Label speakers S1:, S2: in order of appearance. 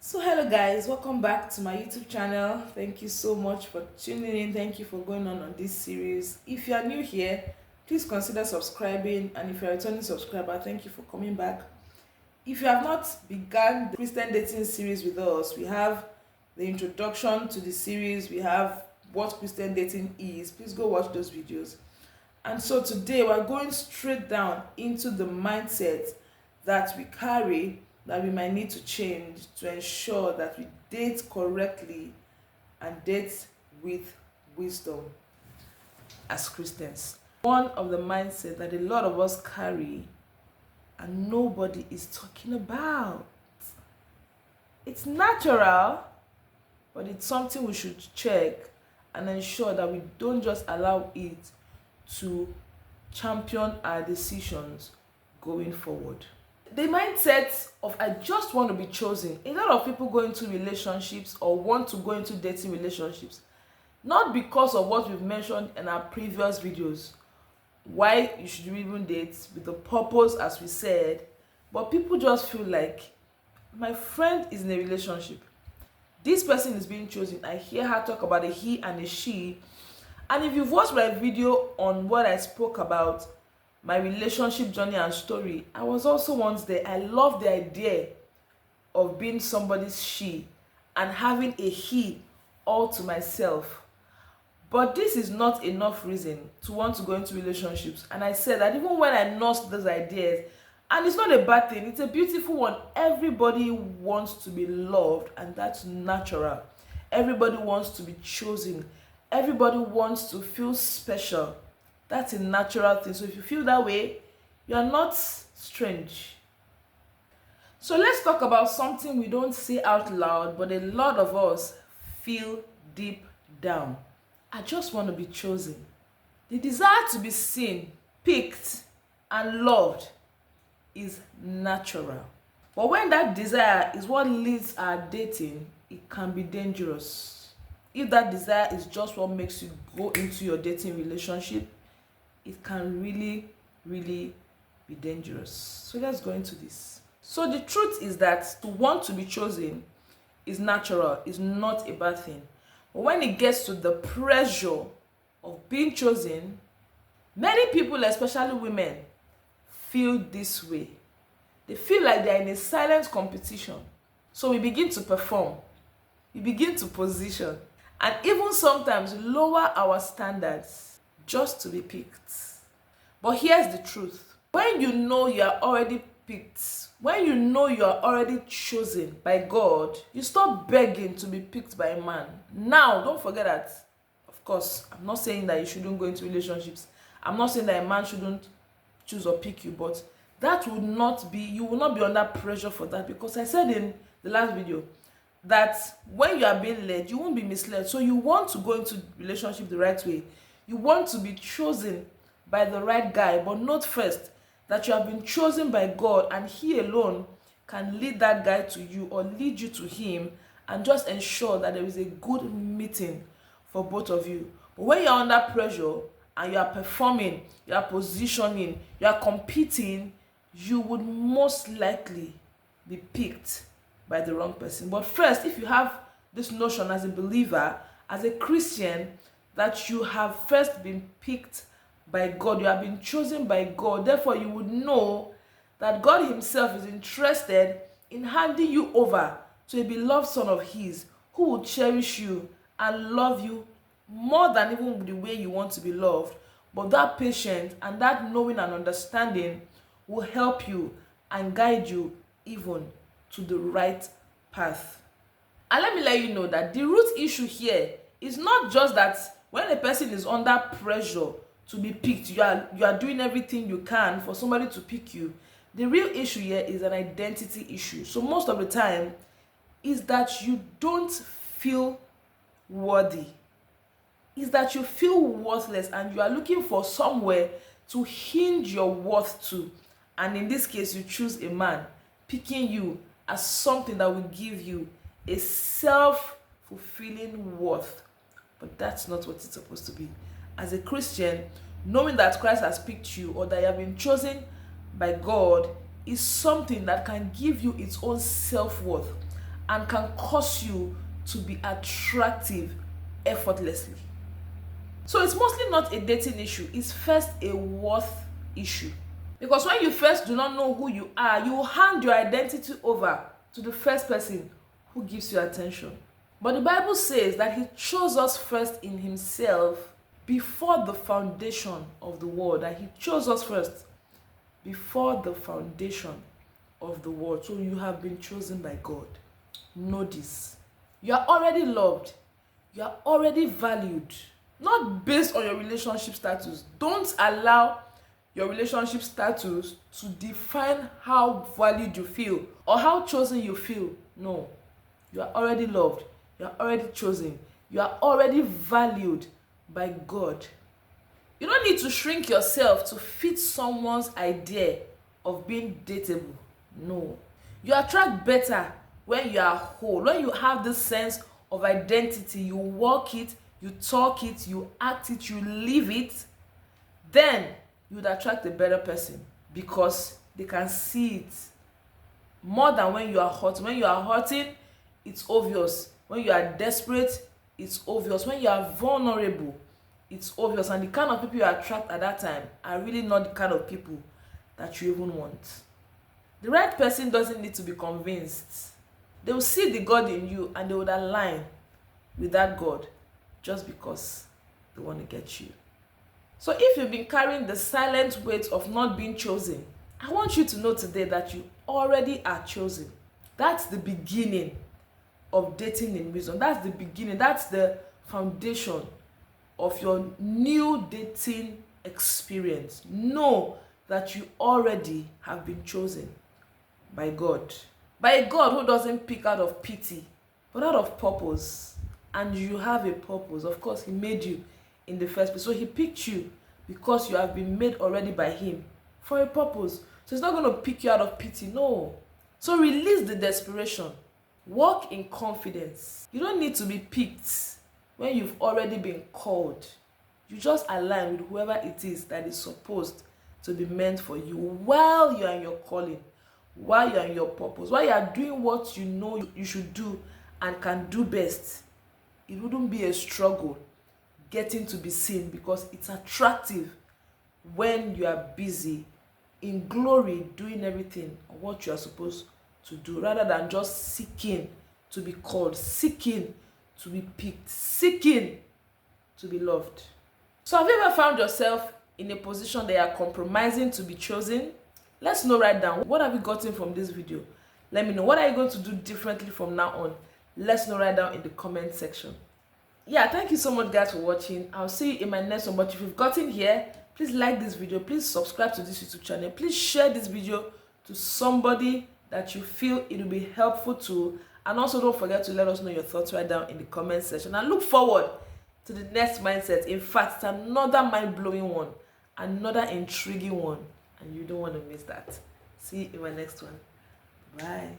S1: So hello guys, welcome back to my YouTube channel. Thank you so much for tuning in. Thank you for going on this series. If you are new here, please consider subscribing, and if you're a returning subscriber, thank you for coming back. If you have not begun the Christian dating series with us, we have the introduction to the series, we have what Christian dating is. Please go watch those videos. And so today we're going straight down into the mindset that we carry that we might need to change to ensure that we date correctly and date with wisdom as Christians. One of the mindset that a lot of us carry and nobody is talking about. It's natural, but it's something we should check and ensure that we don't just allow it to champion our decisions going forward. The mindset of I just want to be chosen. A lot of people go into relationships or want to go into dating relationships not because of what we've mentioned in our previous videos, why you should even date with the purpose as we said, but people just feel like my friend is in a relationship, this person is being chosen, I hear her talk about a he and a she. And if you've watched my video on what I spoke about, my relationship journey and story, I was also once there. I love the idea of being somebody's she and having a he all to myself. But this is not enough reason to want to go into relationships. And I said that even when I nursed those ideas, and it's not a bad thing, it's a beautiful one. Everybody wants to be loved, and that's natural. Everybody wants to be chosen. Everybody wants to feel special. That's a natural thing. So if you feel that way, you are not strange. So let's talk about something we don't say out loud, but a lot of us feel deep down. I just want to be chosen. The desire to be seen, picked, and loved is natural. But when that desire is what leads our dating, it can be dangerous. If that desire is just what makes you go into your dating relationship, it can really be dangerous. So let's go into this. So the truth is that to want to be chosen is natural, is not a bad thing. But when it gets to the pressure of being chosen, many people, especially women, feel this way. They feel like they're in a silent competition. So we begin to perform, we begin to position, and even sometimes lower our standards just to be picked. But here's the truth. When you know you are already picked, when you know you are already chosen by God, you stop begging to be picked by a man. Now, don't forget that, of course, I'm not saying that you shouldn't go into relationships. I'm not saying that a man shouldn't choose or pick you, but that would not be, you will not be under pressure for that, because I said in the last video that when you are being led, you won't be misled. So you want to go into relationship the right way. You want to be chosen by the right guy, but note first that you have been chosen by God, and he alone can lead that guy to you or lead you to him, and just ensure that there is a good meeting for both of you. But when you're under pressure and you are performing, you are positioning, you are competing, you would most likely be picked by the wrong person. But first, if you have this notion as a believer, as a Christian, that you have first been picked by God, you have been chosen by God, therefore you would know that God himself is interested in handing you over to a beloved son of his who will cherish you and love you more than even the way you want to be loved. But that patience and that knowing and understanding will help you and guide you even to the right path. And let me let you know that the root issue here is not just that when a person is under pressure to be picked, you are doing everything you can for somebody to pick you. The real issue here is an identity issue. So most of the time is that you don't feel worthy. Is that you feel worthless, and you are looking for somewhere to hinge your worth to. And in this case, you choose a man picking you as something that will give you a self-fulfilling worth. But that's not what it's supposed to be. As a Christian, knowing that Christ has picked you or that you have been chosen by God is something that can give you its own self-worth. and can cause you to be attractive effortlessly. So it's mostly not a dating issue, it's first a worth issue. Because when you first do not know who you are, you will hand your identity over to the first person who gives you attention. But the Bible says that he chose us first in himself before the foundation of the world. That he chose us first before the foundation of the world. So you have been chosen by God. Know this. You are already loved. You are already valued. Not based on your relationship status. Don't allow your relationship status to define how valued you feel or how chosen you feel. No. You are already loved. You are already chosen. You are already valued by God. You don't need to shrink yourself to fit someone's idea of being dateable. No. You attract better when you are whole, when you have this sense of identity, you walk it, you talk it, you act it, you live it, then you would attract a better person because they can see it more than when you are hurt. When you are hurting, it's obvious. When you are desperate, it's obvious. When you are vulnerable, it's obvious. And the kind of people you attract at that time are really not the kind of people that you even want. The right person doesn't need to be convinced. They will see the God in you and they would align with that God just because they want to get you. So if you've been carrying the silent weight of not being chosen, I want you to know today that you already are chosen. That's the beginning of dating in wisdom. That's the beginning. That's the foundation of your new dating experience. Know that you already have been chosen by God. By a God who doesn't pick out of pity, but out of purpose. And you have a purpose. Of course, he made you in the first place. So he picked you because you have been made already by him for a purpose. So he's not going to pick you out of pity. No. So release the desperation. Walk in confidence. You don't need to be picked when you've already been called. You just align with whoever it is that is supposed to be meant for you while you are in your calling, while you are in your purpose, while you are doing what you know you should do and can do best. It wouldn't be a struggle getting to be seen because it's attractive when you are busy in glory doing everything what you are supposed to do rather than just seeking to be called, seeking to be picked, seeking to be loved. So have you ever found yourself in a position that you are compromising to be chosen? Let's know right now. What have you gotten from this video? Let me know. What are you going to do differently from now on? Let's know right down in the comment section. Yeah, thank you so much guys for watching. I'll see you in my next one. But if you've gotten here, please like this video. Please subscribe to this YouTube channel. Please share this video to somebody that you feel it will be helpful to. And also don't forget to let us know your thoughts right down in the comment section. And look forward to the next mindset. In fact, it's another mind-blowing one, another intriguing one, and you don't want to miss that. See you in my next one. Bye.